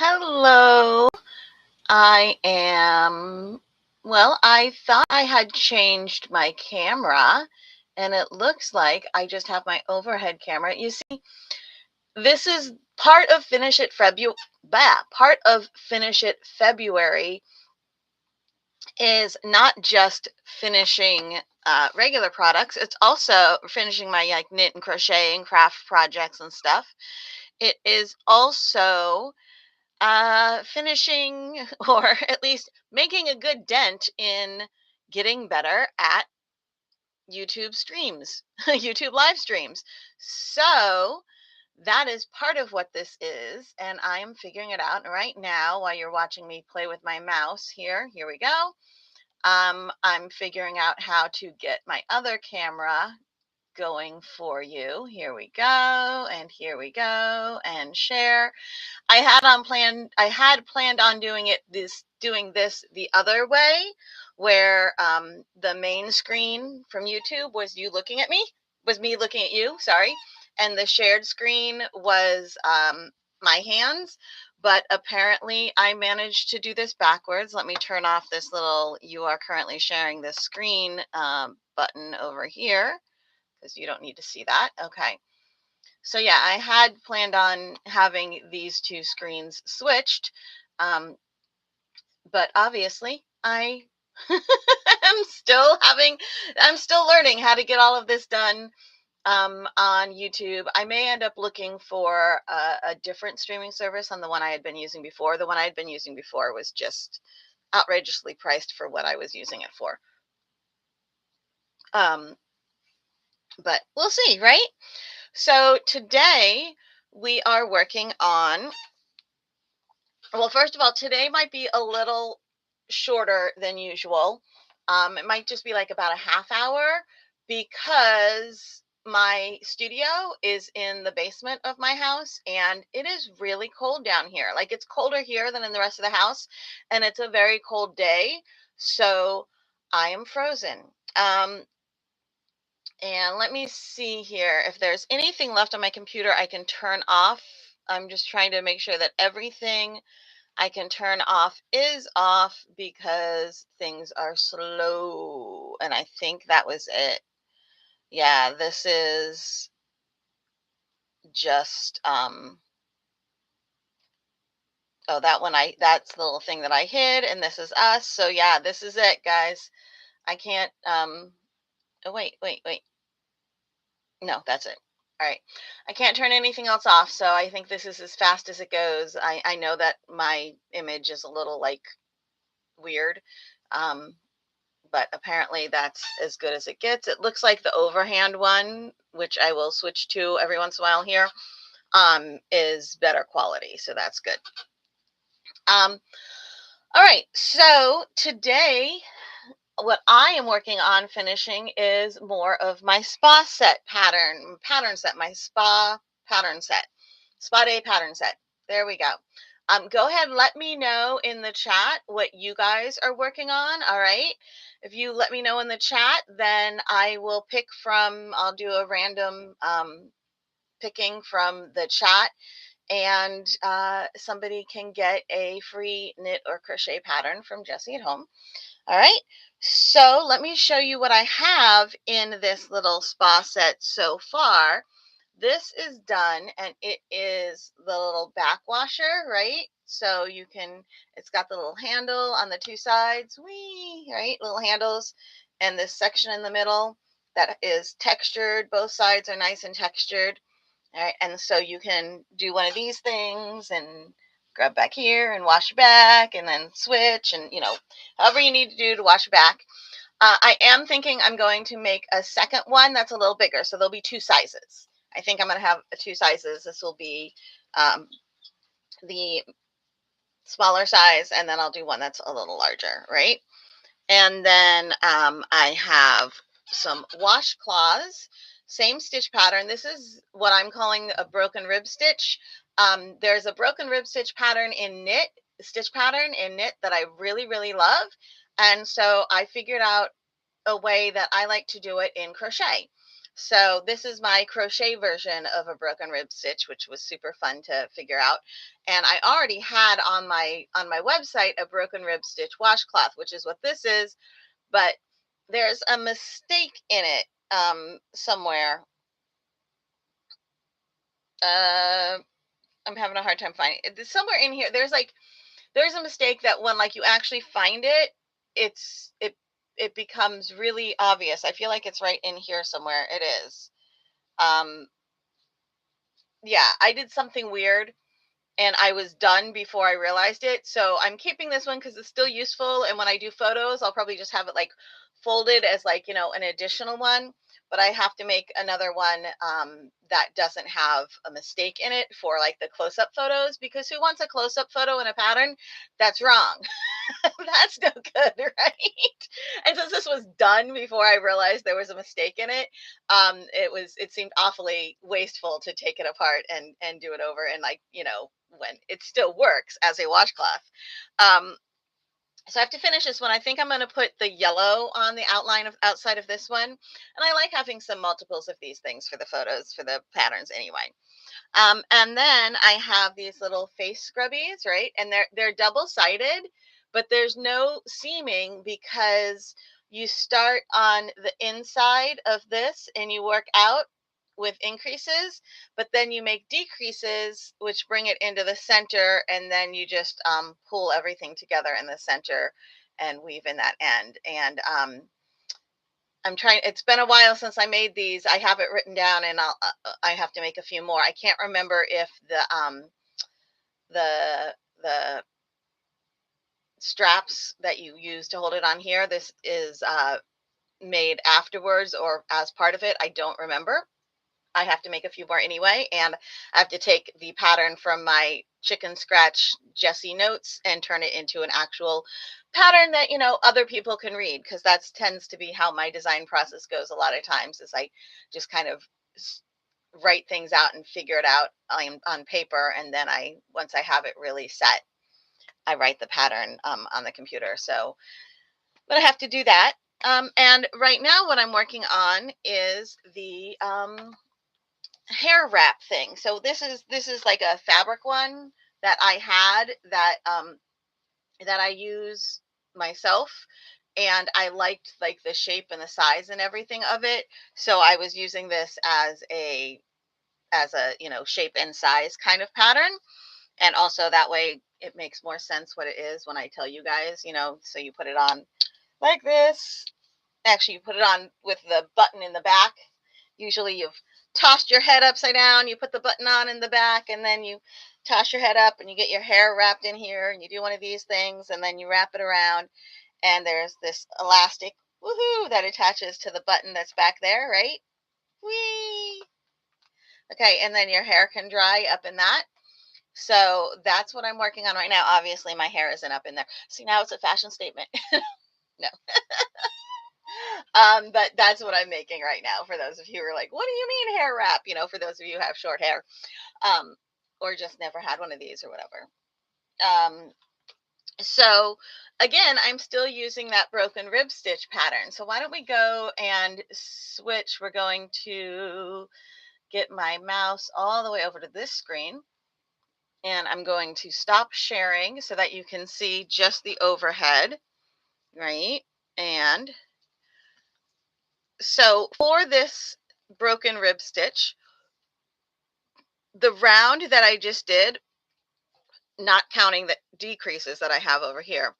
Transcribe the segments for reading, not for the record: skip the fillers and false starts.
Hello. I thought I had changed my camera and it looks like I just have my overhead camera. You see, this is part of Finish It February is not just finishing regular products. It's also finishing my knit and crochet and craft projects and stuff. It is also finishing or at least making a good dent in getting better at YouTube streams, YouTube live streams. So that is part of what this is, and I am figuring it out right now while you're watching me play with my mouse here. Here we go. I'm figuring out how to get my other camera going for you. Here we go, and here we go, and share. I had planned on doing this the other way, where the main screen from YouTube was me looking at you, sorry, and the shared screen was my hands. But apparently, I managed to do this backwards. Let me turn off this little "You are currently sharing this screen" button over here because you don't need to see that. Okay. So yeah, I had planned on having these two screens switched, um, but obviously I am I'm still learning how to get all of this done on YouTube. I may end up looking for a different streaming service on the one I had been using before. The one I had been using before was just outrageously priced for what I was using it for. Um, but we'll see, right? So today we are working on, well, first of all, today might be a little shorter than usual. It might just be like about a half hour because my studio is in the basement of my house and it is really cold down here. Like it's colder here than in the rest of the house, and it's a very cold day. So I am frozen. Um, and let me see here if there's anything left on my computer I can turn off. I'm just trying to make sure that everything I can turn off is off because things are slow. And I think that was it. Yeah, this is just oh, that's the little thing that I hid, and this is us. So yeah, this is it, guys. I can't oh wait. No, that's it. All right. I can't turn anything else off, so I think this is as fast as it goes. I know that my image is a little like weird. Um, but apparently that's as good as it gets. It looks like the overhand one, which I will switch to every once in a while here, is better quality. So that's good. All right. So today, what I am working on finishing is more of my spa set pattern set, my spa pattern set, spa day pattern set. There we go. Go ahead and let me know in the chat what you guys are working on. All right. If you let me know in the chat, then I'll do a random picking from the chat, and somebody can get a free knit or crochet pattern from Jessie at Home. All right. So let me show you what I have in this little spa set so far. This is done, and it is the little back washer, right? So it's got the little handle on the two sides, right? Little handles, and this section in the middle that is textured. Both sides are nice and textured. All right. And so you can do one of these things and grab back here and wash your back and then switch and, however you need to do to wash your back. I am thinking I'm going to make a second one that's a little bigger. So there'll be two sizes. I think I'm going to have two sizes. This will be the smaller size, and then I'll do one that's a little larger, right? And then I have some washcloths, same stitch pattern. This is what I'm calling a broken rib stitch. There's a broken rib stitch pattern in knit, that I really, really love. And so I figured out a way that I like to do it in crochet. So this is my crochet version of a broken rib stitch, which was super fun to figure out. And I already had on my website a broken rib stitch washcloth, which is what this is, but there's a mistake in it somewhere. Uh, I'm having a hard time finding it. Somewhere in here. There's a mistake that when like you actually find it, it's it becomes really obvious. I feel like it's right in here somewhere. It is. Um, yeah, I did something weird and I was done before I realized it. So I'm keeping this one because it's still useful. And when I do photos, I'll probably just have it like folded as like, an additional one. But I have to make another one that doesn't have a mistake in it for like the close up photos, because who wants a close up photo in a pattern? That's wrong. That's no good, right? And since this was done before I realized there was a mistake in it, it seemed awfully wasteful to take it apart and do it over, and like, when it still works as a washcloth. Um, so I have to finish this one. I think I'm going to put the yellow on the outline of outside of this one. And I like having some multiples of these things for the photos, for the patterns anyway. And then I have these little face scrubbies, right? And they're double-sided, but there's no seaming because you start on the inside of this and you work out with increases, but then you make decreases, which bring it into the center, and then you just pull everything together in the center and weave in that end. And I'm trying. It's been a while since I made these. I have it written down, and I have to make a few more. I can't remember if the straps that you use to hold it on here, this is made afterwards or as part of it. I don't remember. I have to make a few more anyway, and I have to take the pattern from my chicken scratch Jessie notes and turn it into an actual pattern that other people can read, because that tends to be how my design process goes a lot of times, is I just kind of write things out and figure it out on paper, and then once I have it really set, I write the pattern on the computer. So but I have to do that. And right now what I'm working on is the hair wrap thing. So this is like a fabric one that I had that I use myself, and I liked like the shape and the size and everything of it. So I was using this as a shape and size kind of pattern, and also that way it makes more sense what it is when I tell you guys. So you put it on like this. Actually, you put it on with the button in the back. Usually you've tossed your head upside down, you put the button on in the back, and then you toss your head up and you get your hair wrapped in here, and you do one of these things, and then you wrap it around, and there's this elastic, woohoo, that attaches to the button that's back there, right? Whee! Okay, and then your hair can dry up in that. So that's what I'm working on right now. Obviously, my hair isn't up in there. See, now it's a fashion statement. No. But that's what I'm making right now. For those of you who are like, what do you mean hair wrap? For those of you who have short hair, um, or just never had one of these or whatever. So again, I'm still using that broken rib stitch pattern. So why don't we go and switch? We're going to get my mouse all the way over to this screen, and I'm going to stop sharing so that you can see just the overhead, right? And so for this broken rib stitch, the round that I just did, not counting the decreases that I have over here,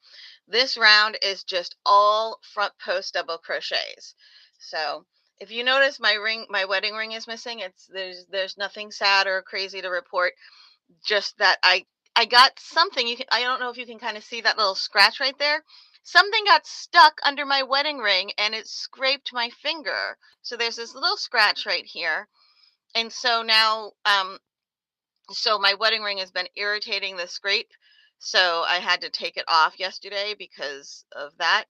this round is just all front post double crochets. So if you notice my wedding ring is missing, there's nothing sad or crazy to report, just that I got something. I don't know if you can kind of see that little scratch right there. Something got stuck under my wedding ring and it scraped my finger. So there's this little scratch right here. And so now so my wedding ring has been irritating the scrape. So I had to take it off yesterday because of that.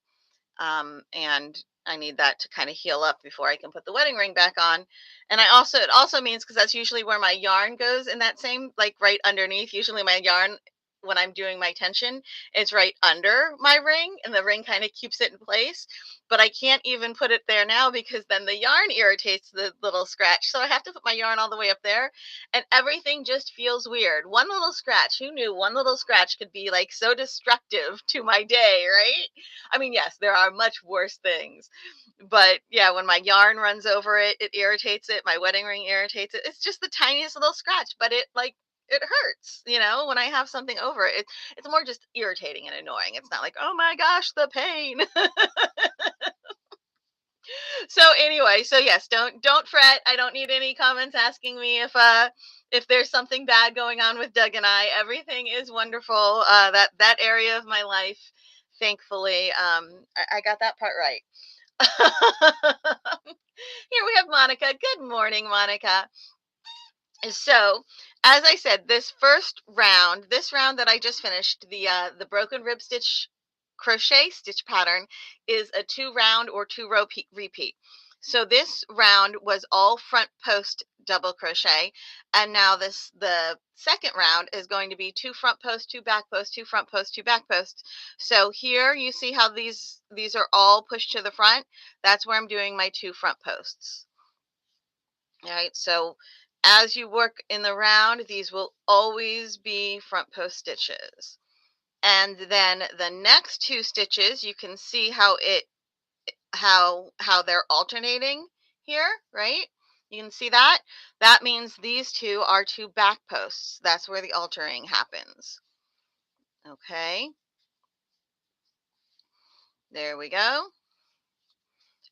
And I need that to kind of heal up before I can put the wedding ring back on. And it also means, because that's usually where my yarn goes, in that same, like right underneath, usually my yarn when I'm doing my tension, it's right under my ring, and the ring kind of keeps it in place. But I can't even put it there now because then the yarn irritates the little scratch. So I have to put my yarn all the way up there, and everything just feels weird. One little scratch, who knew one little scratch could be like so destructive to my day, right? I mean, yes, there are much worse things. But yeah, when my yarn runs over it, it irritates it. My wedding ring irritates it. It's just the tiniest little scratch, but it like it hurts, when I have something over it. It's more just irritating and annoying. It's not like, oh my gosh, the pain. So anyway, so yes, don't fret. I don't need any comments asking me if there's something bad going on with Doug and I. Everything is wonderful. That area of my life, thankfully, I got that part right. Here we have Monica. Good morning, Monica. So, as I said, this round that I just finished, the broken rib stitch crochet stitch pattern is a 2 round or 2 row repeat. So this round was all front post double crochet, and now the second round is going to be 2 front posts, 2 back posts, 2 front posts, 2 back posts. So here you see how these are all pushed to the front. That's where I'm doing my 2 front posts. All right, so as you work in the round, these will always be front post stitches. And then the next 2 stitches, you can see how they're alternating here, right? You can see that. That means these 2 are 2 back posts. That's where the altering happens. Okay. There we go.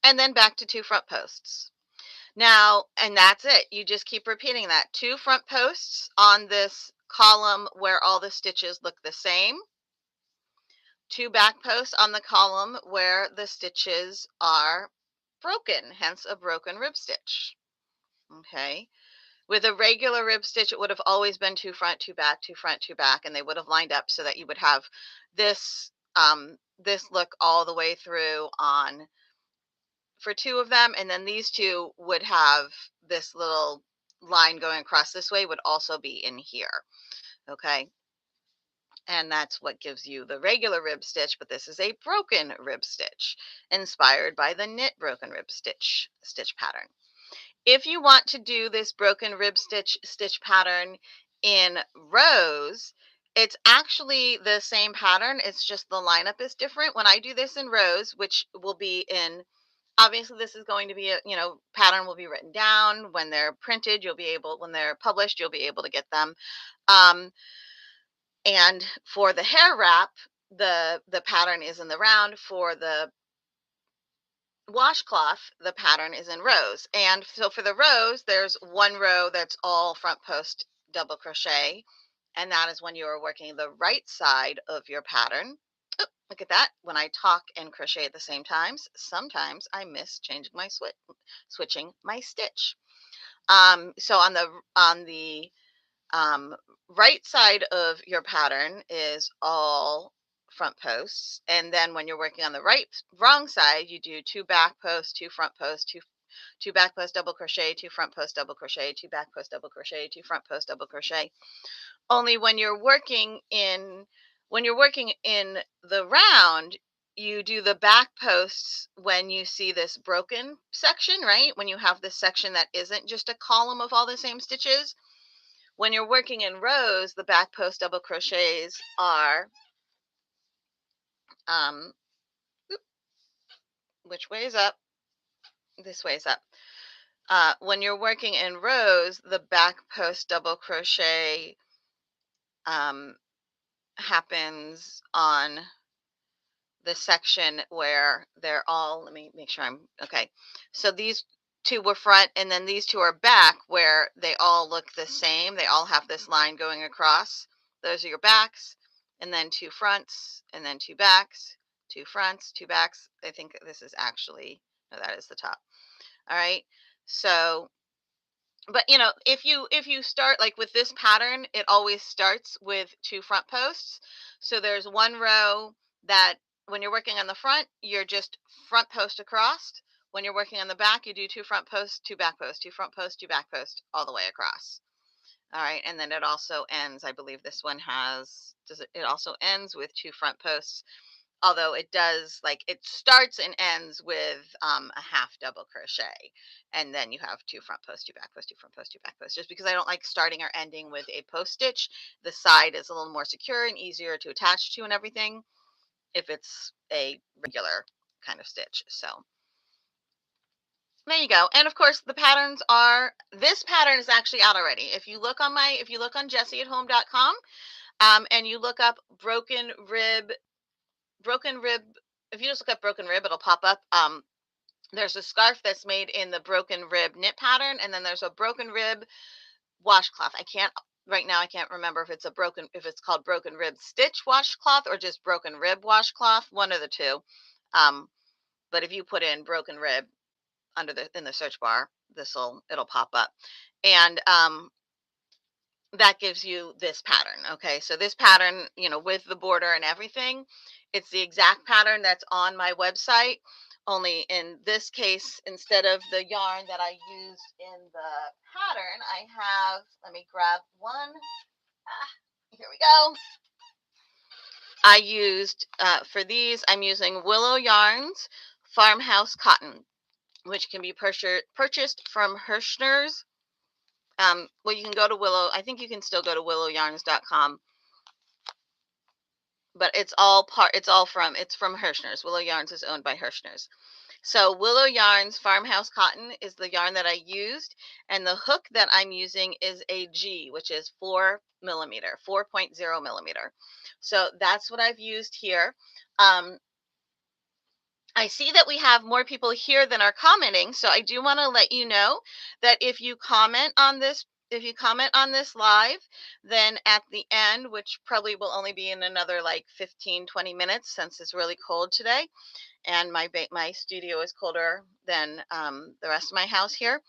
And then back to 2 front posts. Now, and that's it. You just keep repeating that. 2 front posts on this column where all the stitches look the same. 2 back posts on the column where the stitches are broken, hence a broken rib stitch. Okay. With a regular rib stitch, it would have always been 2 front, 2 back, 2 front, 2 back, and they would have lined up so that you would have this look all the way through on for 2 of them, and then these 2 would have this little line going across this way would also be in here. Okay. And that's what gives you the regular rib stitch, but this is a broken rib stitch inspired by the knit broken rib stitch pattern. If you want to do this broken rib stitch pattern in rows, it's actually the same pattern. It's just the lineup is different. When I do this in rows, which will be in, obviously this is going to be a, pattern will be written down. When they're printed, when they're published, you'll be able to get them. And for the hair wrap, the pattern is in the round. For the washcloth, the pattern is in rows. And so for the rows, there's 1 row that's all front post double crochet, and that is when you are working the right side of your pattern. Oh, look at that. When I talk and crochet at the same times, sometimes I miss changing my switching my stitch. So on the right side of your pattern is all front posts, and then when you're working on the wrong side, you do 2 back posts, 2 front posts, 2 back post double crochet, 2 front post double crochet, 2 back post double crochet, 2 front post double crochet. Only when you're working in the round, you do the back posts when you see this broken section, right? When you have this section that isn't just a column of all the same stitches. When you're working in rows, the back post double crochets are, which way is up? This way is up. When you're working in rows, the back post double crochet happens on the section where they're all, let me make sure I'm okay. So these 2 were front, and then these 2 are back, where they all look the same. They all have this line going across. Those are your backs, and then 2 fronts, and then 2 backs, 2 fronts, 2 backs. I think this is actually, no, that is the top. All right. So, but if you start like with this pattern, it always starts with 2 front posts. So there's 1 row that when you're working on the front, you're just front post across. When you're working on the back, you do 2 front posts, 2 back posts, 2 front posts, 2 back posts, all the way across. All right, and then it also ends, I believe this one has, does it, it also ends with 2 front posts, although it does, like, it starts and ends with a half double crochet, and then you have 2 front posts, 2 back posts, 2 front posts, 2 back posts, just because I don't like starting or ending with a post stitch. The side is a little more secure and easier to attach to and everything if it's a regular kind of stitch. So there you go. And of course the patterns are, this pattern is actually out already. If you look on jessieathome.com, and you look up broken rib, if you just look up broken rib, it'll pop up. There's a scarf that's made in the broken rib knit pattern, and then there's a broken rib washcloth. I can't right now, I can't remember if if it's called broken rib stitch washcloth or just broken rib washcloth, one of the two. Um, but if you put in broken rib under in the search bar, it'll pop up. And that gives you this pattern. Okay, so this pattern, with the border and everything, it's the exact pattern that's on my website. Only in this case, instead of the yarn that I used in the pattern, I have, let me grab one. Here we go. I used, for these, I'm using Willow Yarns Farmhouse Cotton, which can be purchased from Hirschner's. Well, you can go to Willow. I think you can still go to willowyarns.com, but it's from Hirschner's. Willow Yarns is owned by Hirschner's. So Willow Yarns Farmhouse Cotton is the yarn that I used, and the hook that I'm using is a G, which is 4.0 millimeter. So that's what I've used here. I see that we have more people here than are commenting, so I do want to let you know that if you comment on this live, then at the end, which probably will only be in another like 15-20 minutes since it's really cold today, and my studio is colder than the rest of my house here.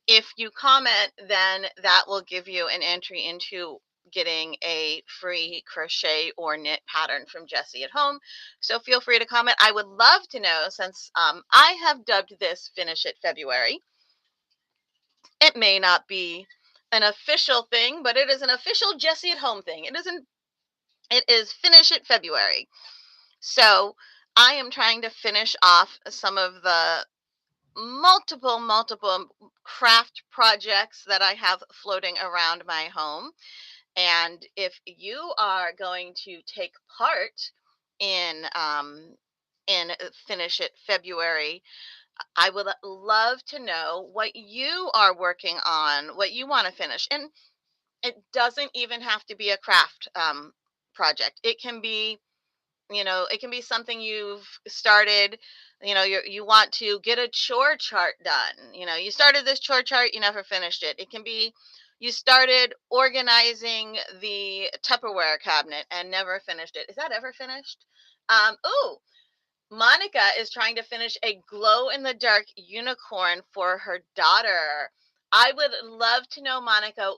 If you comment, then that will give you an entry into getting a free crochet or knit pattern from Jessie at Home. So feel free to comment. I would love to know, since I have dubbed this Finish It February. It may not be an official thing, but it is an official Jessie at Home thing. It is Finish It February. So I am trying to finish off some of the multiple craft projects that I have floating around my home. And if you are going to take part in Finish It February, I would love to know what you are working on, what you want to finish. And it doesn't even have to be a craft project. It can be something you've started. You want to get a chore chart done. You started this chore chart, you never finished it. It can be you started organizing the Tupperware cabinet and never finished it. Is that ever finished? Oh, Monica is trying to finish a glow in the dark unicorn for her daughter. I would love to know, Monica.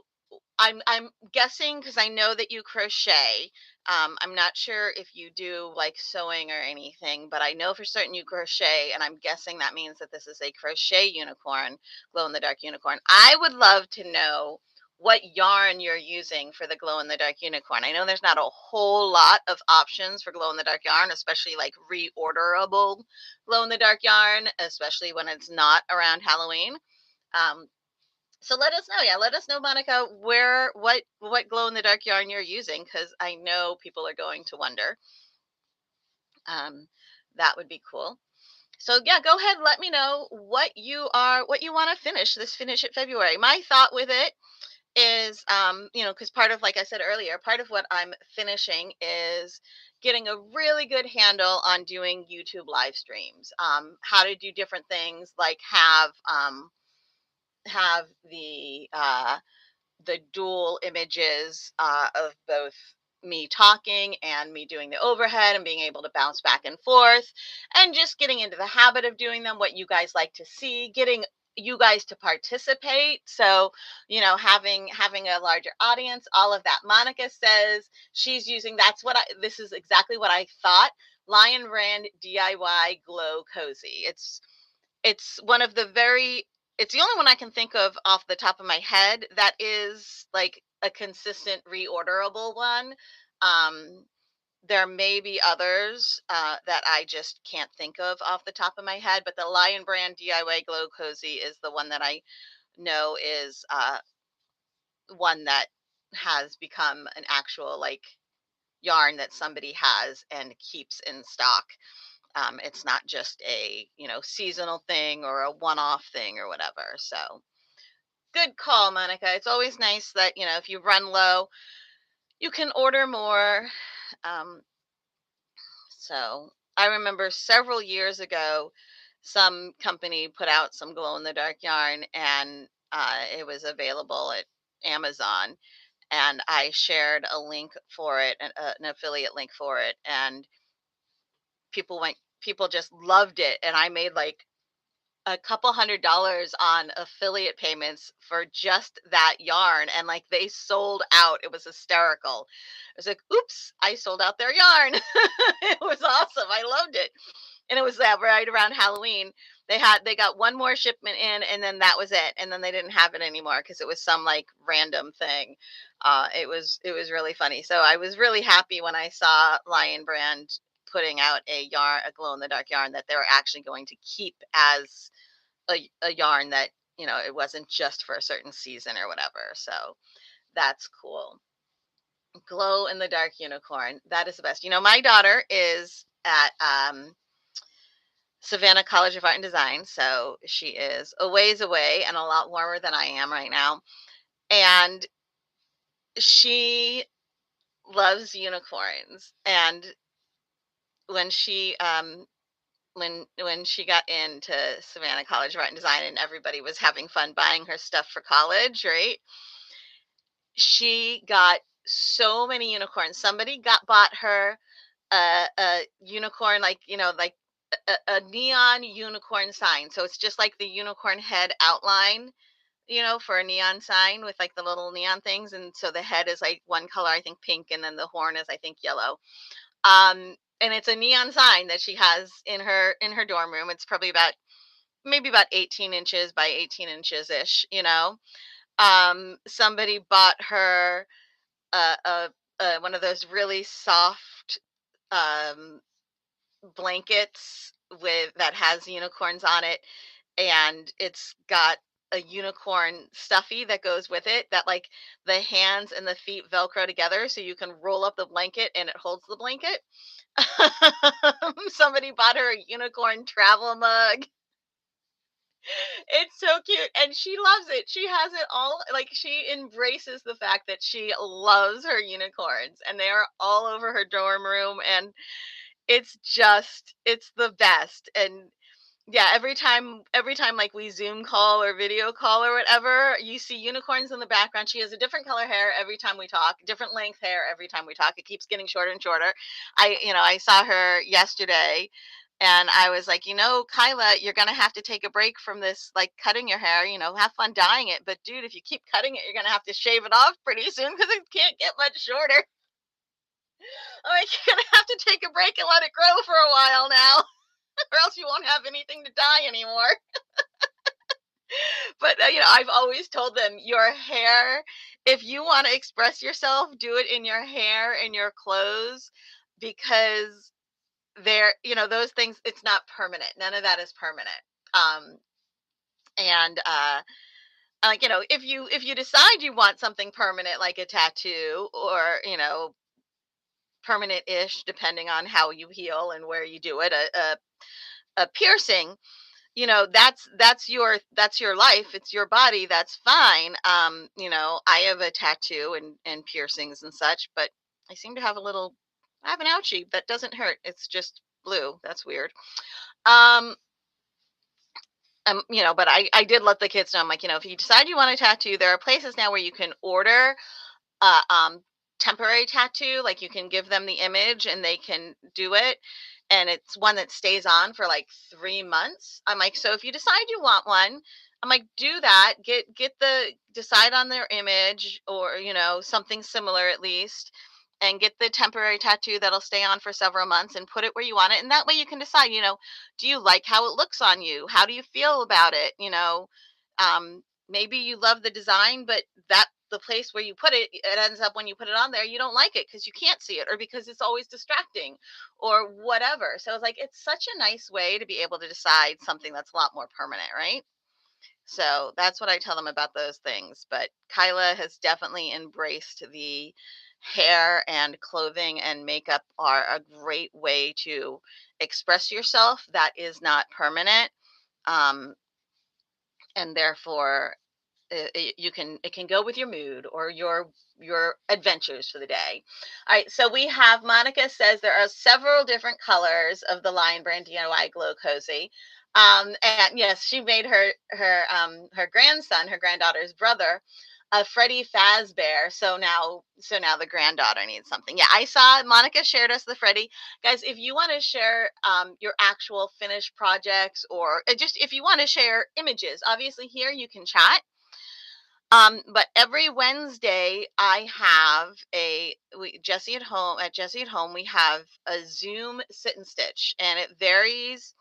I'm guessing, because I know that you crochet. I'm not sure if you do like sewing or anything, but I know for certain you crochet, and I'm guessing that means that this is a crochet unicorn, glow in the dark unicorn. I would love to know what yarn you're using for the glow in the dark unicorn. I know there's not a whole lot of options for glow in the dark yarn, especially like reorderable glow in the dark yarn, especially when it's not around Halloween. So let us know. Yeah, let us know, Monica, what glow in the dark yarn you're using, because I know people are going to wonder. That would be cool. So yeah, go ahead, let me know what you want to finish it February. My thought with it is, because part of, like I said earlier, part of what I'm finishing is getting a really good handle on doing YouTube live streams, how to do different things, like have the dual images of both me talking and me doing the overhead and being able to bounce back and forth, and just getting into the habit of doing them, what you guys like to see, getting you guys to participate. So, having a larger audience, all of that. Monica says she's using, this is exactly what I thought. Lion Rand DIY Glow Cozy. It's one of the very it's the only one I can think of off the top of my head that is like a consistent reorderable one. Um, there may be others that I just can't think of off the top of my head, but the Lion Brand DIY Glow Cozy is the one that I know is one that has become an actual like yarn that somebody has and keeps in stock. It's not just a, seasonal thing or a one-off thing or whatever. So good call, Monica. It's always nice that, if you run low, you can order more. Um, so I remember several years ago, some company put out some glow in the dark yarn, and it was available at Amazon. And I shared a link for it, an affiliate link for it. And people just loved it. And I made like a couple $100 on affiliate payments for just that yarn, and like they sold out. It was hysterical. I was like, oops, I sold out their yarn. It was awesome. I loved it. And it was that right around Halloween. They got one more shipment in, and then that was it, and then they didn't have it anymore because it was some like random thing. It was really funny. So I was really happy when I saw Lion Brand putting out a glow in the dark yarn that they were actually going to keep as a yarn, that it wasn't just for a certain season or whatever. So that's cool. Glow in the dark unicorn, that is the best. My daughter is at Savannah College of Art and Design, so she is a ways away and a lot warmer than I am right now, and she loves unicorns. And when she when she got into Savannah College of Art and Design and everybody was having fun buying her stuff for college, right? She got so many unicorns. Somebody bought her a unicorn, like, like a neon unicorn sign. So it's just like the unicorn head outline, for a neon sign with like the little neon things. And so the head is like one color, I think pink, and then the horn is, I think, yellow. And it's a neon sign that she has in her dorm room. It's probably maybe about 18 inches by 18 inches ish. Somebody bought her uh, a, one of those really soft um, blankets with that has unicorns on it, and it's got a unicorn stuffy that goes with it, that like the hands and the feet velcro together so you can roll up the blanket and it holds the blanket. Somebody bought her a unicorn travel mug. It's so cute, and she loves it. She has it all, like, she embraces the fact that she loves her unicorns, and they are all over her dorm room, and it's the best. And yeah, every time like we Zoom call or video call or whatever, you see unicorns in the background. She has a different color hair every time we talk, different length hair every time we talk. It keeps getting shorter and shorter. I saw her yesterday, and I was like, Kyla, you're gonna have to take a break from this, like cutting your hair. Have fun dyeing it, but dude, if you keep cutting it, you're gonna have to shave it off pretty soon because it can't get much shorter. I'm like, you're gonna have to take a break and let it grow for a while now, or else you won't have anything to dye anymore. But I've always told them, your hair, if you want to express yourself, do it in your hair and your clothes, because those things, it's not permanent. None of that is permanent. Um, and like, if you decide you want something permanent, like a tattoo, or permanent-ish, depending on how you heal and where you do it, a piercing, that's your life, it's your body, that's fine. I have a tattoo and piercings and such, but I seem to have I have an ouchie that doesn't hurt. It's just blue. That's weird. um but I did let the kids know. I'm like, if you decide you want a tattoo, there are places now where you can order uh, um, temporary tattoo. Like, you can give them the image and they can do it. And it's one that stays on for like 3 months. I'm like, so if you decide you want one, I'm like, do that. Decide on their image, or, something similar at least, and get the temporary tattoo that'll stay on for several months and put it where you want it. And that way you can decide, do you like how it looks on you? How do you feel about it? Maybe you love the design, but that the place where you put it, it ends up when you put it on there, you don't like it because you can't see it or because it's always distracting or whatever. So it's like it's such a nice way to be able to decide something that's a lot more permanent, right? So that's what I tell them about those things. But Kyla has definitely embraced the hair and clothing and makeup are a great way to express yourself that is not permanent. Um, and therefore you can it can go with your mood or your adventures for the day. All right, so we have Monica says there are several different colors of the Lion Brand DIY Glow Cozy. And yes, she made her grandson, her granddaughter's brother, a Freddy Fazbear. So now the granddaughter needs something. Yeah, I saw Monica shared us the Freddy. Guys, if you want to share your actual finished projects or just if you want to share images, obviously here you can chat. But every Wednesday I have Jessie at home we have a Zoom sit and stitch, and it varies.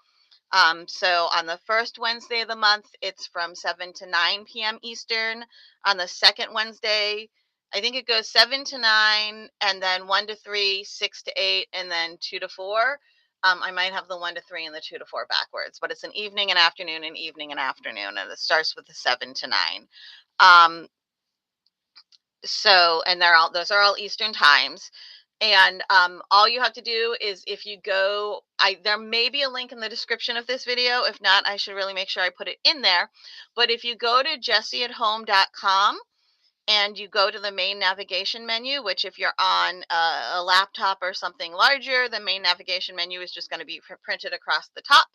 So on the first Wednesday of the month, it's from 7 to 9 p.m. Eastern. On the second Wednesday, I think it goes 7 to 9, and then 1 to 3, 6 to 8, and then 2 to 4. I might have the 1 to 3 and the 2 to 4 backwards, but it's an evening and afternoon and evening and afternoon, and it starts with the 7 to 9. Um, and those are all Eastern times. And all you have to do is if you go, there may be a link in the description of this video. If not, I should really make sure I put it in there. But if you go to jessieathome.com and you go to the main navigation menu, which if you're on a laptop or something larger, the main navigation menu is just going to be printed across the top.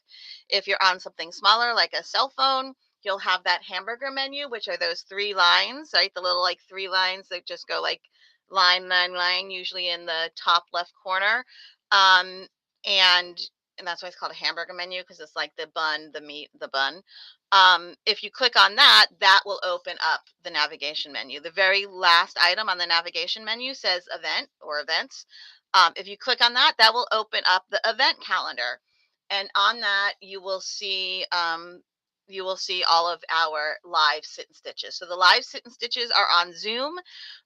If you're on something smaller like a cell phone, you'll have that hamburger menu, which are those three lines, right? The little like three lines that just go like line, usually in the top left corner. Um, and and that's why it's called a hamburger menu, because it's like the bun, the meat, the bun. If you click on that, that will open up the navigation menu. The very last item on the navigation menu says event or events. If you click on that, that will open up the event calendar. And on that, you will see all of our live sit and stitches. So the live sit and stitches are on Zoom,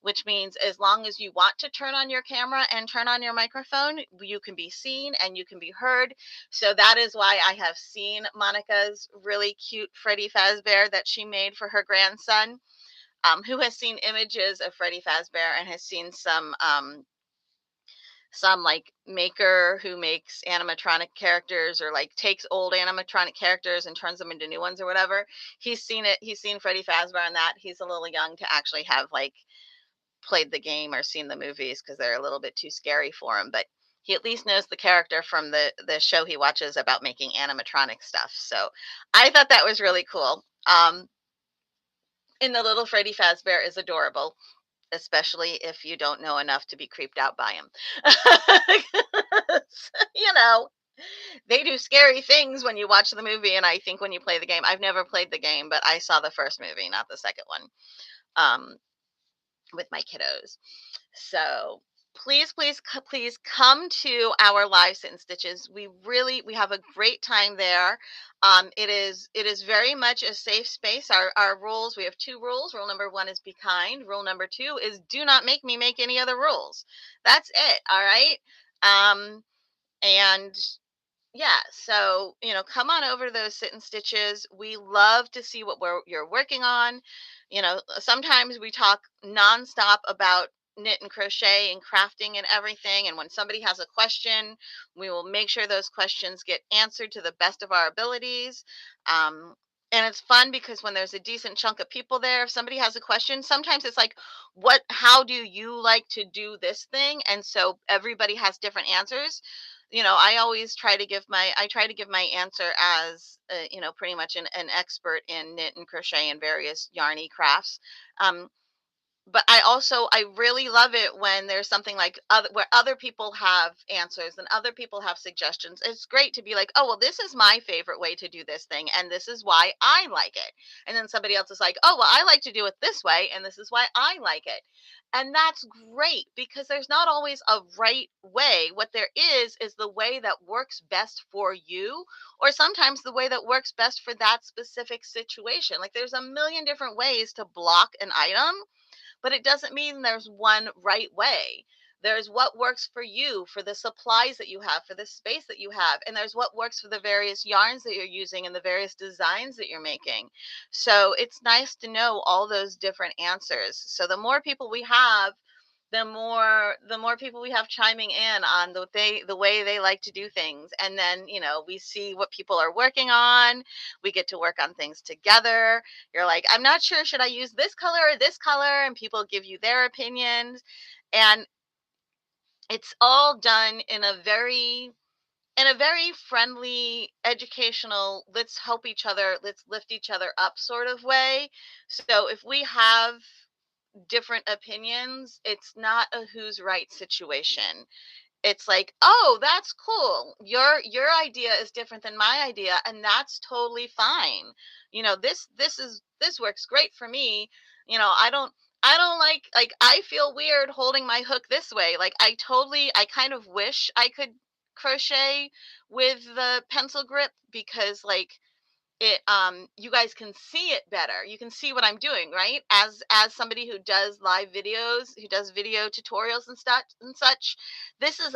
which means as long as you want to turn on your camera and turn on your microphone, you can be seen and you can be heard. So that is why I have seen Monica's really cute Freddy Fazbear that she made for her grandson, who has seen images of Freddy Fazbear and has seen some like maker who makes animatronic characters or like takes old animatronic characters and turns them into new ones or whatever. He's seen it. He's seen Freddy Fazbear on that. He's a little young to actually have like played the game or seen the movies because they're a little bit too scary for him, but he at least knows the character from the show he watches about making animatronic stuff. So I thought that was really cool. And the little Freddy Fazbear is adorable, especially if you don't know enough to be creeped out by him. you know, they do scary things when you watch the movie, and I think when you play the game. I've never played the game, but I saw the first movie, not the second one, with my kiddos. So please come to our live sit and stitches. We have a great time there. It is very much a safe space. Our rules, we have two rules. Rule number one is be kind. Rule number two is do not make me make any other rules. That's it. All right. And yeah, so come on over to those sit and stitches. We love to see what you're working on. Sometimes we talk nonstop about knit and crochet and crafting and everything. And when somebody has a question, we will make sure those questions get answered to the best of our abilities. And it's fun because when there's a decent chunk of people there, if somebody has a question, sometimes it's like, how do you like to do this thing? And so everybody has different answers. I try to give my answer as pretty much an expert in knit and crochet and various yarny crafts. um, but I really love it when there's something like where other people have answers and other people have suggestions. It's great to be like, oh well, this is my favorite way to do this thing, and this is why I like it. And then somebody else is like, oh well, I like to do it this way, and this is why I like it. And that's great because there's not always a right way. What there is the way that works best for you, or sometimes the way that works best for that specific situation. Like there's a million different ways to block an item, but it doesn't mean there's one right way. There's what works for you, for the supplies that you have, for the space that you have, and there's what works for the various yarns that you're using and the various designs that you're making. So it's nice to know all those different answers. So the more people we have, the more people we have chiming in on the way they like to do things. And then, we see what people are working on. We get to work on things together. You're like, I'm not sure, should I use this color or this color? And people give you their opinions. And it's all done in a very friendly, educational, let's help each other, let's lift each other up sort of way. So if we have different opinions, it's not a who's right situation. It's like, oh, that's cool, your idea is different than my idea, and that's totally fine. This works great for me. I don't like I feel weird holding my hook this way. Like I kind of wish I could crochet with the pencil grip, because like you guys can see it better. You can see what I'm doing, right? As somebody who does live videos, who does video tutorials and such, this is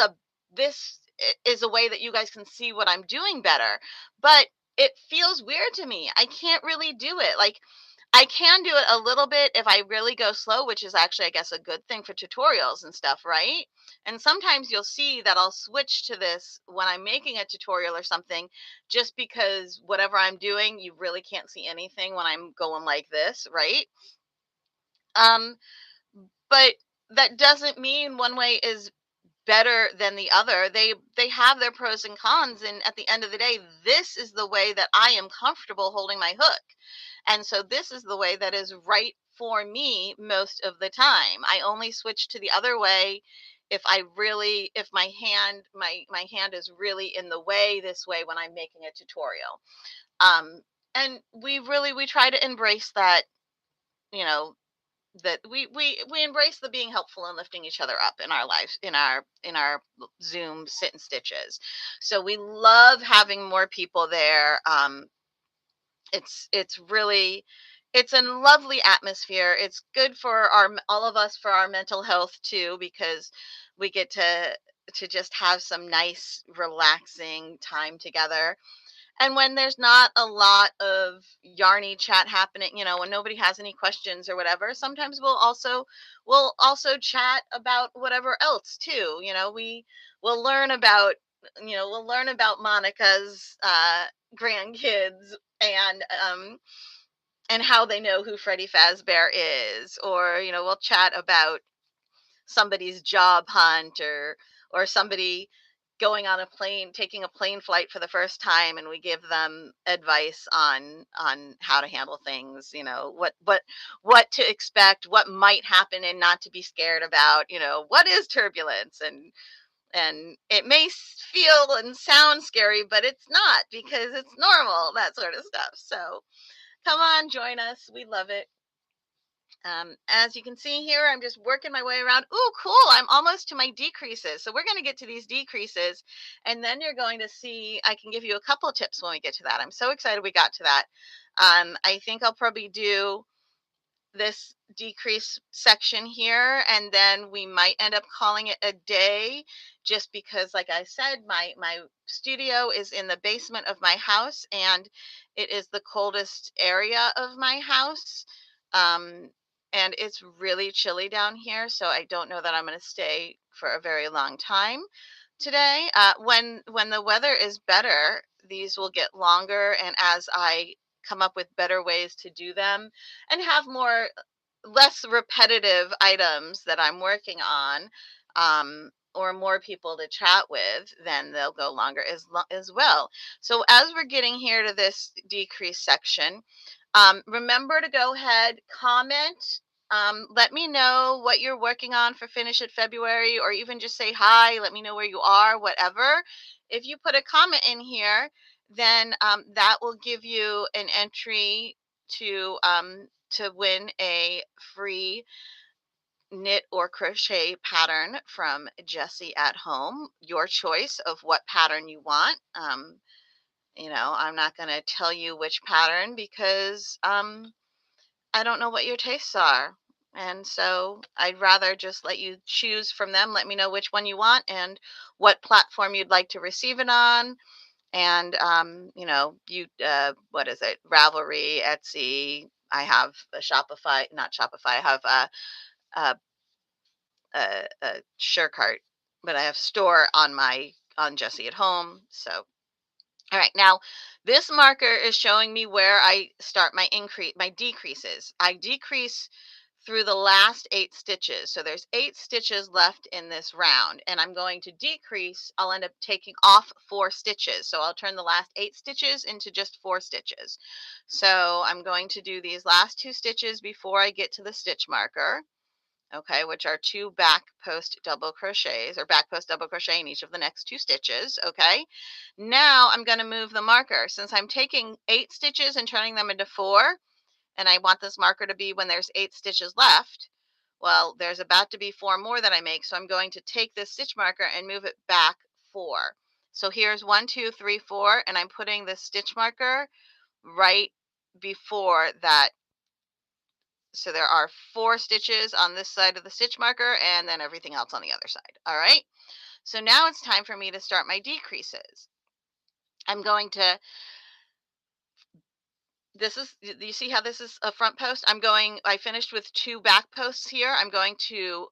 a way that you guys can see what I'm doing better. But it feels weird to me. I can't really do it. Like I can do it a little bit if I really go slow, which is actually, I guess, a good thing for tutorials and stuff, right? And sometimes you'll see that I'll switch to this when I'm making a tutorial or something, just because whatever I'm doing, you really can't see anything when I'm going like this, right? Um, but that doesn't mean one way is better than the other. They have their pros and cons, and at the end of the day, this is the way that I am comfortable holding my hook. And so this is the way that is right for me most of the time. I only switch to the other way if my hand is really in the way this way when I'm making a tutorial. And we try to embrace that, you know, that we embrace the being helpful and lifting each other up in our lives, in our Zoom sit and stitches. So we love having more people there. It's really, it's a lovely atmosphere. It's good for all of us, for our mental health too, because we get to just have some nice relaxing time together. And when there's not a lot of yarny chat happening, when nobody has any questions or whatever, sometimes we'll also chat about whatever else too. We'll learn about Monica's grandkids, and and how they know who Freddy Fazbear is, or we'll chat about somebody's job hunt, or somebody going on a plane, taking a plane flight for the first time, and we give them advice on how to handle things, what to expect, what might happen, and not to be scared about, what is turbulence, and it may feel and sound scary, but it's not, because it's normal, that sort of stuff. So come on, join us, we love it. As you can see here, I'm just working my way around. Ooh, cool. I'm almost to my decreases. So we're going to get to these decreases, and then you're going to see, I can give you a couple of tips when we get to that. I'm so excited we got to that. I think I'll probably do this decrease section here, and then we might end up calling it a day, just because, like I said, my studio is in the basement of my house, and it is the coldest area of my house. um, and it's really chilly down here, so I don't know that I'm going to stay for a very long time today. When the weather is better, these will get longer, and as I come up with better ways to do them and have less repetitive items that I'm working on, or more people to chat with, then they'll go longer as well. So as we're getting here to this decrease section, remember to go ahead, comment. Let me know what you're working on for Finish It February, or even just say hi. Let me know where you are, whatever. If you put a comment in here, then that will give you an entry to win a free knit or crochet pattern from Jessie at home. Your choice of what pattern you want. I'm not going to tell you which pattern because I don't know what your tastes are. And so I'd rather just let you choose from them. Let me know which one you want and what platform you'd like to receive it on. And, what is it? Ravelry, Etsy. I have a Shopify, not Shopify. I have a, a SureCart, but I have store on Jessie at home. So all right, now this marker is showing me where I start my decreases. I decrease through the last 8 stitches. So there's 8 stitches left in this round, and I'm going to decrease. I'll end up taking off 4 stitches. So I'll turn the last 8 stitches into just 4 stitches. So I'm going to do these last 2 stitches before I get to the stitch marker. Okay, which are 2 back post double crochets, or back post double crochet in each of the next 2 stitches. Okay, now I'm going to move the marker. Since I'm taking 8 stitches and turning them into 4, and I want this marker to be when there's 8 stitches left, well, there's about to be 4 more that I make, so I'm going to take this stitch marker and move it back 4. So here's 1, 2, 3, 4, and I'm putting this stitch marker right before that. So there are 4 stitches on this side of the stitch marker and then everything else on the other side. All right. So now it's time for me to start my decreases. I'm going to, you see how this is a front post? I finished with 2 back posts here. I'm going to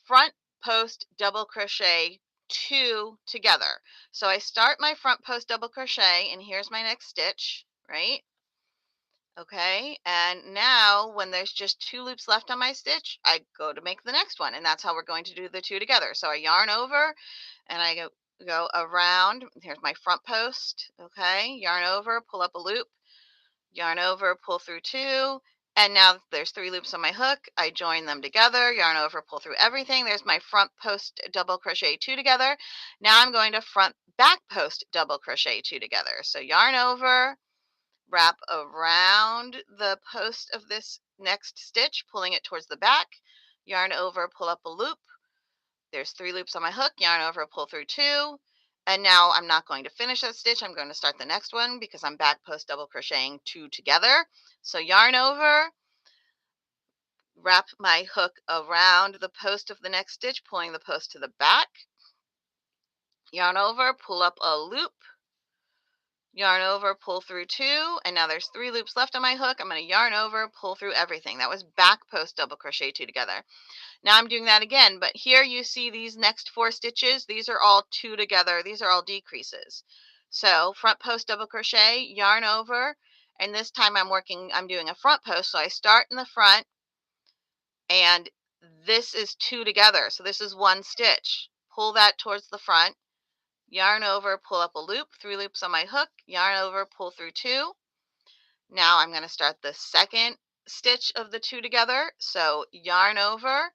front post double crochet 2 together. So I start my front post double crochet, and here's my next stitch, right? Okay, and now when there's just 2 loops left on my stitch, I go to make the next one, and that's how we're going to do the 2 together. So I yarn over and I go around. Here's my front post. Okay, yarn over, pull up a loop, yarn over, pull through 2, and now there's 3 loops on my hook. I join them together, yarn over, pull through everything. There's my front post double crochet 2 together. Now I'm going to front back post double crochet 2 together. So yarn over, wrap around the post of this next stitch, pulling it towards the back, yarn over, pull up a loop. There's 3 loops on my hook, yarn over, pull through 2. And now I'm not going to finish that stitch. I'm going to start the next one because I'm back post double crocheting 2 together. So yarn over, wrap my hook around the post of the next stitch, pulling the post to the back, yarn over, pull up a loop, yarn over, pull through 2, and now there's 3 loops left on my hook. I'm going to yarn over, pull through everything. That was back post double crochet 2 together. Now I'm doing that again, but here you see these next 4 stitches. These are all 2 together. These are all decreases. So front post double crochet, yarn over, and this time I'm doing a front post. So I start in the front, and this is 2 together. So this is 1 stitch. Pull that towards the front, yarn over, pull up a loop, 3 loops on my hook, yarn over, pull through 2. Now I'm going to start the second stitch of the 2 together. So yarn over.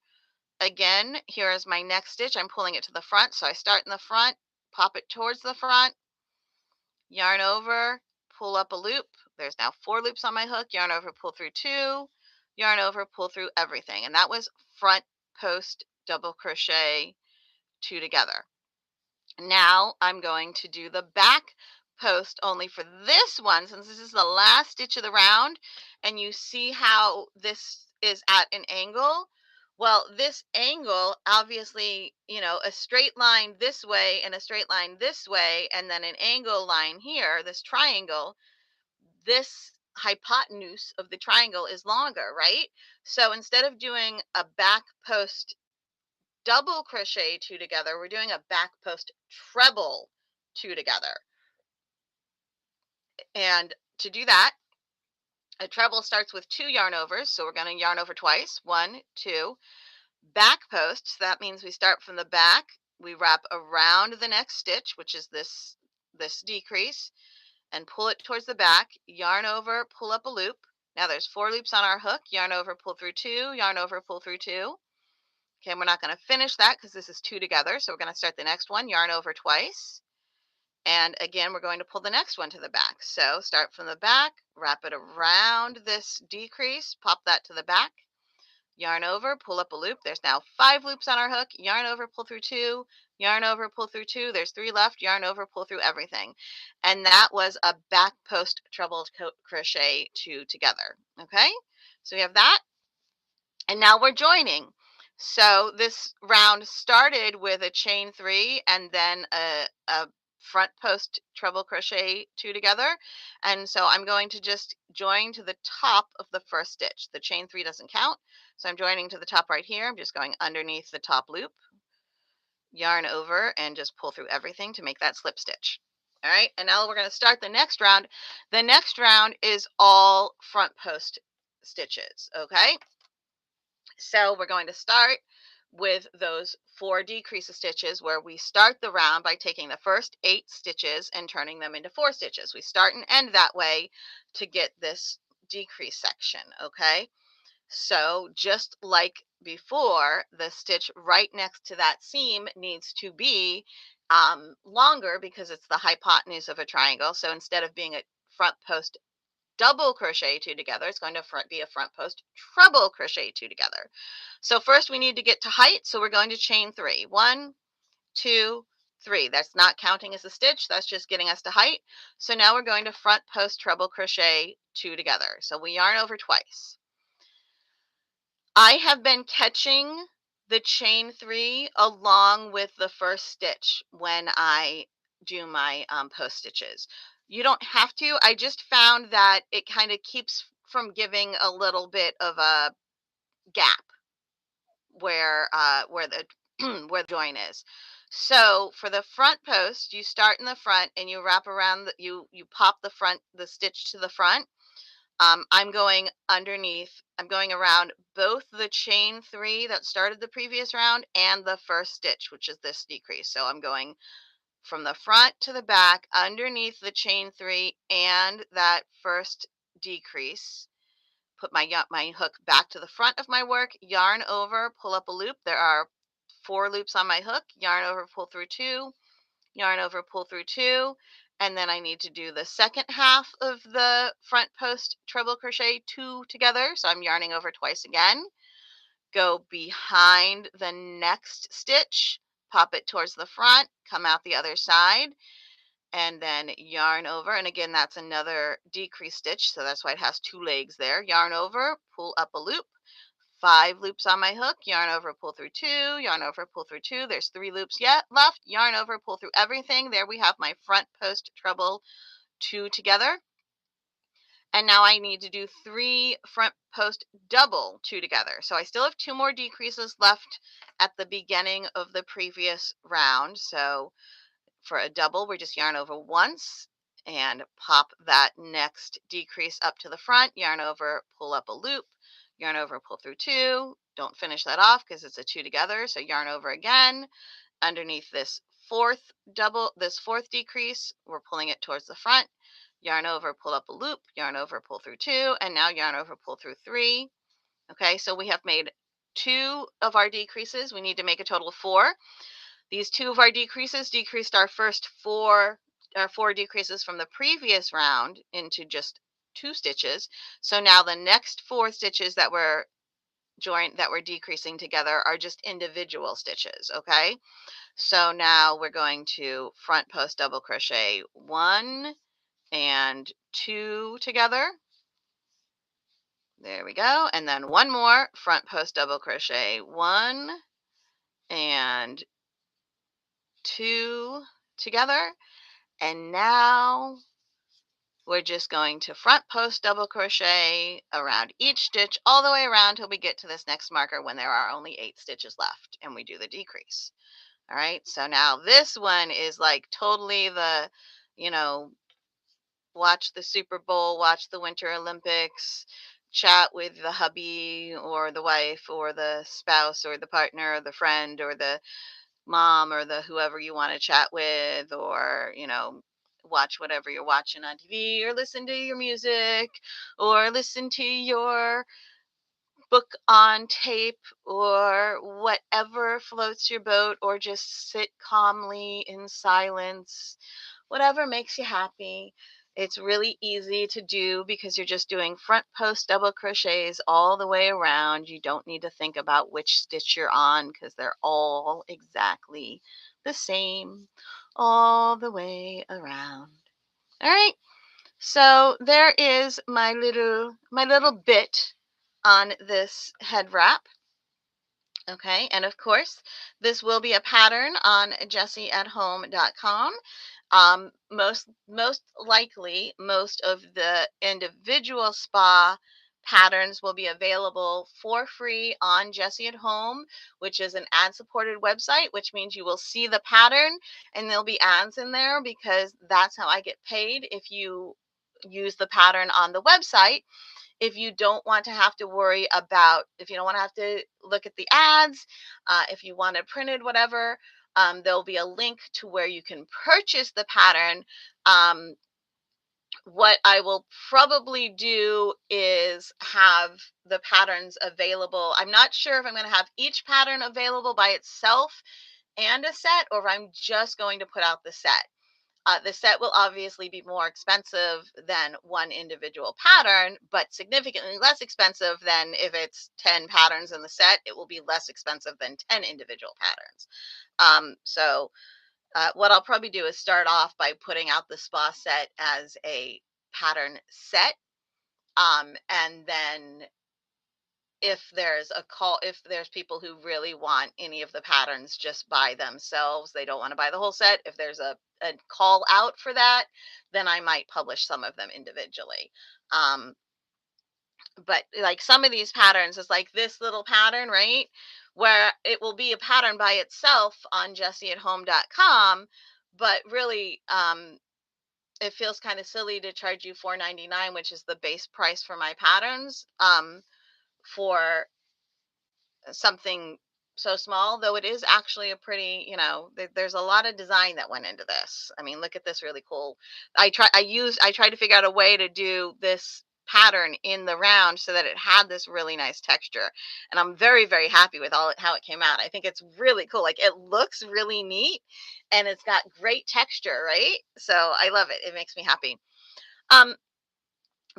Again, here is my next stitch. I'm pulling it to the front. So I start in the front, pop it towards the front, yarn over, pull up a loop. There's now 4 loops on my hook, yarn over, pull through 2, yarn over, pull through everything. And that was front post double crochet 2 together. Now I'm going to do the back post only for this one, since this is the last stitch of the round, and you see how this is at an angle. Well, this angle, obviously, a straight line this way and a straight line this way, and then an angle line here, this triangle, this hypotenuse of the triangle is longer, right? So instead of doing a back post double crochet 2 together, we're doing a back post treble 2 together. And to do that, a treble starts with 2 yarn overs, so we're going to yarn over twice, 1, 2. Back posts, that means we start from the back, we wrap around the next stitch, which is this decrease, and pull it towards the back, yarn over, pull up a loop. Now there's 4 loops on our hook, yarn over, pull through 2, yarn over, pull through 2. Okay, and we're not going to finish that because this is 2 together. So we're going to start the next one, yarn over twice. And again, we're going to pull the next one to the back. So start from the back, wrap it around this decrease, pop that to the back, yarn over, pull up a loop. There's now 5 loops on our hook, yarn over, pull through 2, yarn over, pull through 2. There's 3 left, yarn over, pull through everything. And that was a back post treble crochet 2 together. Okay, so we have that. And now we're joining. So this round started with a chain 3 and then a front post treble crochet 2 together. And so I'm going to just join to the top of the first stitch. The chain 3 doesn't count. So I'm joining to the top right here. I'm just going underneath the top loop, yarn over, and just pull through everything to make that slip stitch. All right, and now we're going to start the next round. The next round is all front post stitches. Okay, so we're going to start with those 4 decrease stitches where we start the round by taking the first 8 stitches and turning them into 4 stitches. We start and end that way to get this decrease section. Okay, so just like before, the stitch right next to that seam needs to be longer because it's the hypotenuse of a triangle. So instead of being a front post double crochet 2 together, it's going to be a front post treble crochet 2 together. So first we need to get to height, so we're going to chain 3. 1, 2, 3. That's not counting as a stitch, that's just getting us to height. So now we're going to front post treble crochet 2 together. So we yarn over twice. I have been catching the chain 3 along with the first stitch when I do my post stitches. You don't have to. I just found that it kind of keeps from giving a little bit of a gap where the where the join is. So for the front post, you start in the front and you wrap around you pop the stitch to the front. I'm going underneath. I'm going around both the chain 3 that started the previous round and the first stitch, which is this decrease. So I'm going from the front to the back underneath the chain 3 and that first decrease. Put my hook back to the front of my work, yarn over, pull up a loop. There are 4 loops on my hook, yarn over, pull through 2, yarn over, pull through 2, and then I need to do the second half of the front post treble crochet 2 together. So I'm yarning over twice again, go behind the next stitch, pop it towards the front, come out the other side, and then yarn over. And again, that's another decrease stitch, so that's why it has 2 legs there. Yarn over, pull up a loop, 5 loops on my hook, yarn over, pull through 2, yarn over, pull through 2. There's 3 loops yet left, yarn over, pull through everything. There we have my front post treble 2 together. And now I need to do 3 front post double 2 together. So I still have 2 more decreases left at the beginning of the previous round. So for a double, we just yarn over once and pop that next decrease up to the front, yarn over, pull up a loop, yarn over, pull through 2. Don't finish that off because it's a 2 together. So yarn over again underneath this fourth decrease. We're pulling it towards the front, yarn over, pull up a loop, yarn over, pull through 2, and now yarn over, pull through 3. Okay, so we have made 2 of our decreases. We need to make a total of 4. These 2 of our decreases decreased our first 4 decreases from the previous round into just 2 stitches. So now the next 4 stitches that we're decreasing together are just individual stitches. Okay, so now we're going to front post double crochet 1 and 2 together. There we go. And then one more front post double crochet 1 and 2 together. And now we're just going to front post double crochet around each stitch all the way around till we get to this next marker when there are only 8 stitches left and we do the decrease. All right, so now this one is like totally the, you know, watch the Super Bowl, watch the Winter Olympics, chat with the hubby or the wife or the spouse or the partner or the friend or the mom or the whoever you want to chat with, or watch whatever you're watching on TV, or listen to your music, or listen to your book on tape, or whatever floats your boat, or just sit calmly in silence, whatever makes you happy. It's really easy to do because you're just doing front post double crochets all the way around. You don't need to think about which stitch you're on because they're all exactly the same all the way around. All right. So there is my little bit on this head wrap. Okay, and of course, this will be a pattern on jessieathome.com. Most likely, most of the individual spa patterns will be available for free on Jessie at Home, which is an ad-supported website, which means you will see the pattern and there'll be ads in there because that's how I get paid if you use the pattern on the website. If you don't want to have to worry about, if you don't want to have to look at the ads, if you want it printed, whatever, there'll be a link to where you can purchase the pattern. Um, what I will probably do is have the patterns available. I'm not sure if I'm going to have each pattern available by itself and a set, or if I'm just going to put out the set. The set will obviously be more expensive than one individual pattern, but significantly less expensive than if it's 10 patterns in the set. It will be less expensive than 10 individual patterns. So what I'll probably do is start off by putting out the spa set as a pattern set. And then if there's people who really want any of the patterns just by themselves, they don't want to buy the whole set, if there's a call out for that, then I might publish some of them individually. um but like some of these patterns is like this little pattern, right, where it will be a pattern by itself on jessieathome.com, but really it feels kind of silly to charge you $4.99, which is the base price for my patterns, for something so small, though it is actually a pretty, there's a lot of design that went into this. I mean, look at this really cool. I tried to figure out a way to do this pattern in the round so that it had this really nice texture, and I'm very, very happy with how it came out. I think it's really cool. Like, it looks really neat and it's got great texture, right? So I love it. It makes me happy. um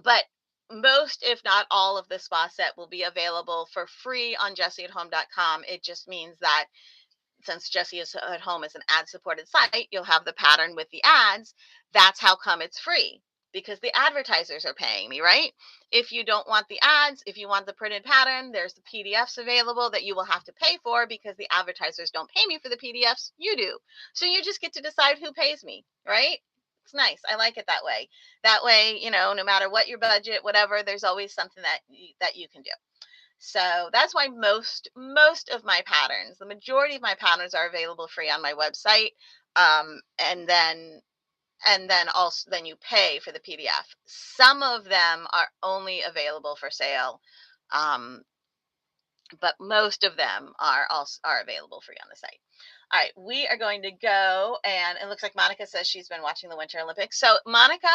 but most, if not all, of the spa set will be available for free on jessieathome.com. It just means that since Jessie is at Home is an ad supported site, you'll have the pattern with the ads. That's how come it's free, because the advertisers are paying me, right? If you don't want the ads, if you want the printed pattern, there's the PDFs available that you will have to pay for because the advertisers don't pay me for the PDFs. You do. So you just get to decide who pays me, right? It's nice. I like it that way. That way, no matter what your budget, whatever, there's always something that you can do. So that's why most of my patterns, the majority of my patterns, are available free on my website. And then also then you pay for the PDF. Some of them are only available for sale, um, but most of them are available free on the site. All right, we are going to go, and it looks like Monica says she's been watching the Winter Olympics. So Monica,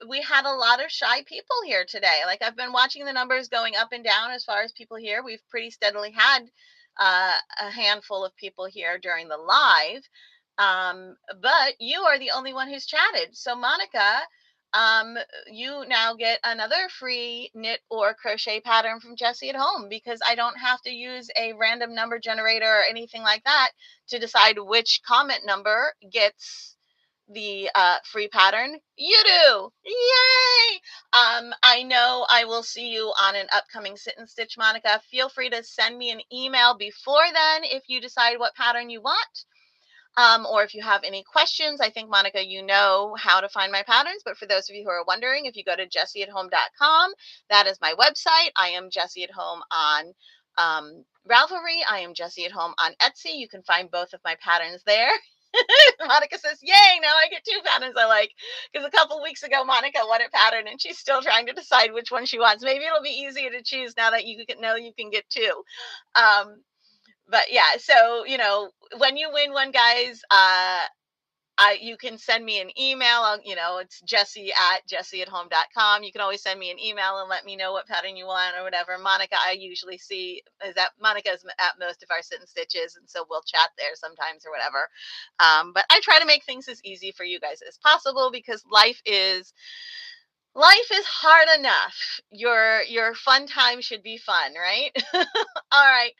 we had a lot of shy people here today. Like, I've been watching the numbers going up and down as far as people here. We've pretty steadily had a handful of people here during the live. But you are the only one who's chatted. So Monica, um, you now get another free knit or crochet pattern from Jessie at Home, because I don't have to use a random number generator or anything like that to decide which comment number gets the free pattern. You do. Yay. I know I will see you on an upcoming sit and stitch, Monica. Feel free to send me an email before then if you decide what pattern you want. Or if you have any questions. I think, Monica, you know how to find my patterns, but for those of you who are wondering, if you go to jessieathome.com, that is my website. I am Jessie at Home on Ravelry. I am Jessie at Home on Etsy. You can find both of my patterns there. Monica says, yay, now I get two patterns I like. Because a couple weeks ago, Monica wanted pattern, and she's still trying to decide which one she wants. Maybe it'll be easier to choose now that you know you can get two. But yeah, so when you win one, guys, You can send me an email. It's Jessie@jessieathome.com. You can always send me an email and let me know what pattern you want or whatever. Monica, I usually see is that Monica's at most of our sit and stitches, and so we'll chat there sometimes or whatever. But I try to make things as easy for you guys as possible because life is hard enough. Your fun time should be fun, right? All right.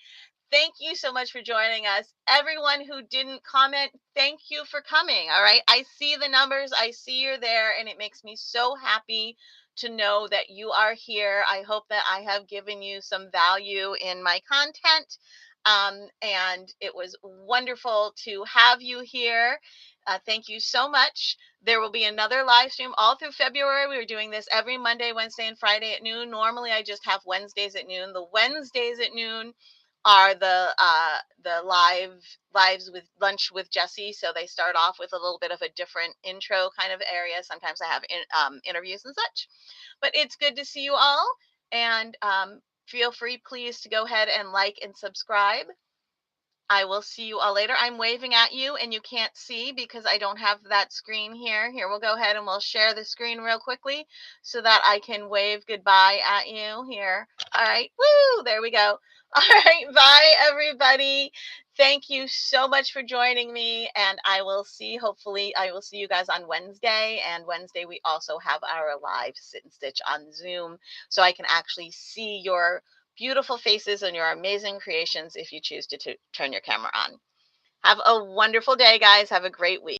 Thank you so much for joining us. Everyone who didn't comment, thank you for coming. All right. I see the numbers, I see you're there, and it makes me so happy to know that you are here. I hope that I have given you some value in my content. And it was wonderful to have you here. Thank you so much. There will be another live stream all through February. We were doing this every Monday, Wednesday, and Friday at noon. Normally, I just have Wednesdays at noon. The Wednesdays at noon are the lives with lunch with Jessie. So they start off with a little bit of a different intro kind of area. Sometimes I have interviews and such, but it's good to see you all. And feel free, please, to go ahead and like and subscribe. I will see you all later. I'm waving at you and you can't see because I don't have that screen here. Here, we'll go ahead and we'll share the screen real quickly so that I can wave goodbye at you here. All right. Woo! There we go. All right. Bye, everybody. Thank you so much for joining me. And hopefully, I will see you guys on Wednesday. And Wednesday, we also have our live sit and stitch on Zoom so I can actually see your beautiful faces and your amazing creations if you choose to turn your camera on. Have a wonderful day, guys. Have a great week.